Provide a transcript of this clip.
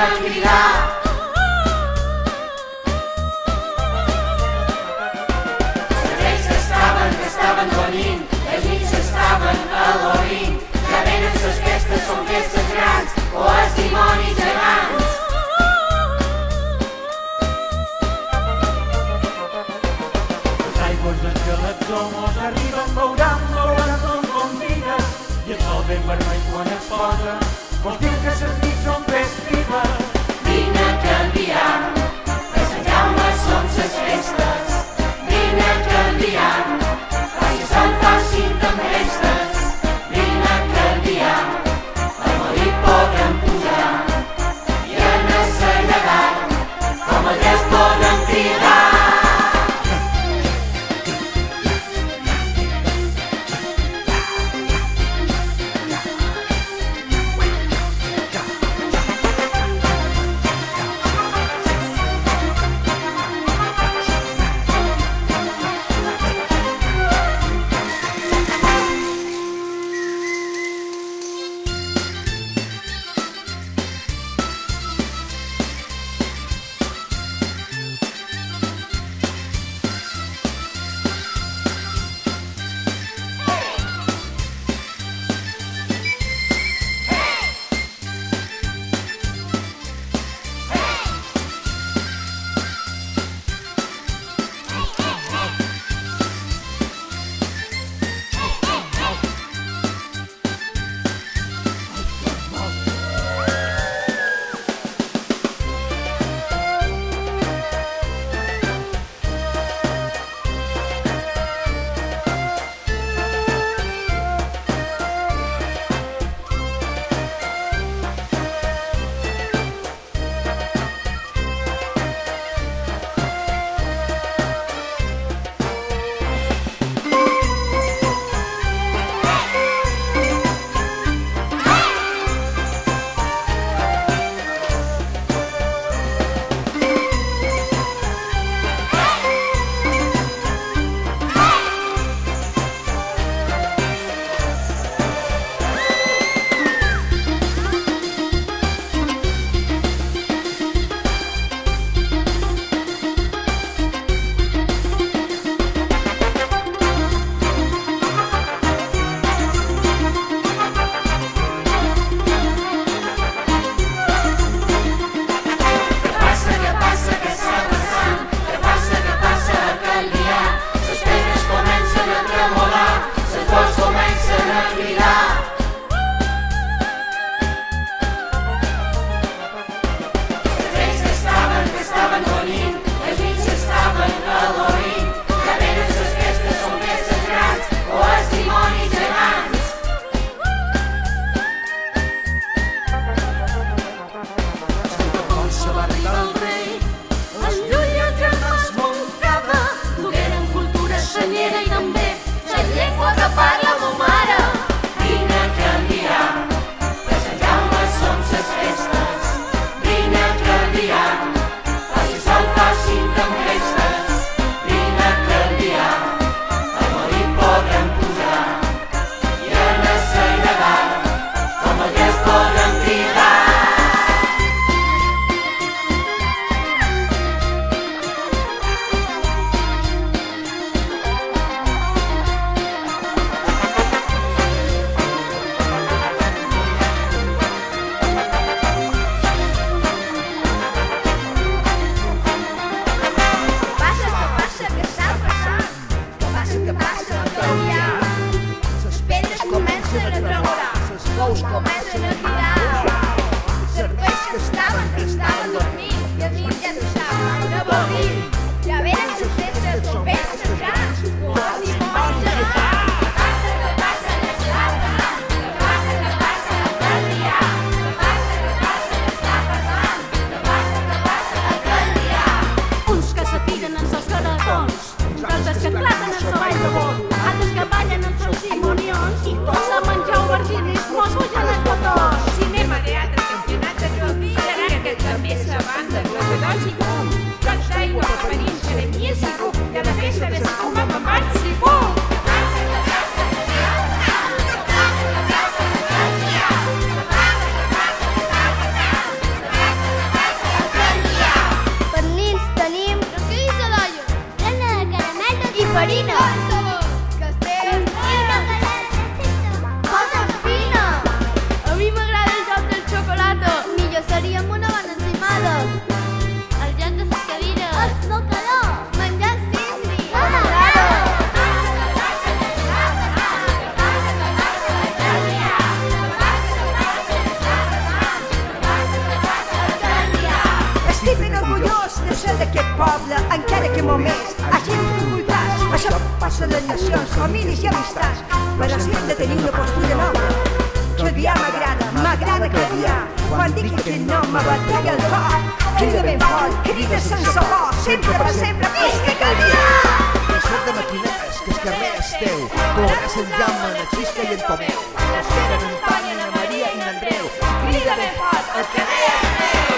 a cridar. Les lleis que estaven venint, les nits s'estaven alorint. Ja venen les festes, són festes grans, o els dimonis gegants. Les aigües del Galató mos arriben, veuran com conviden, i el sol ben vermell quan es posa mos diu que ses nits són festives. Vine a canviar, per Sant Jaume són ses festes. Vine a canviar, faci sol, facin tempestes. Vine a canviar, al molí podrem pujar, i en la llegada, com a Déus podem cridar. farina. Castells. Coses fines. A mi m'agrada el joc del xocolata. Millor seria amb una bona encimada. El joc de les cadires. El snookeró. Menjar sindri. Estic ben orgullós de ser d'aquest poble, encara que només hagi dificultats. Això passa a les nacions, famílies i amistats, però si hem de tenir una postura noble. Calvià m'agrada Calvià. Quan dic que no m'abatega el cor, crida ben fort, crida sense por, sempre per sempre, visca Calvià! Soc de maquinetes, que el carrer és teu. Correràs en Jaume, en Xisca i en Tomeu. Espera en Antònia, en Maria i en Andreu. Crida ben fort, el carrer és meu!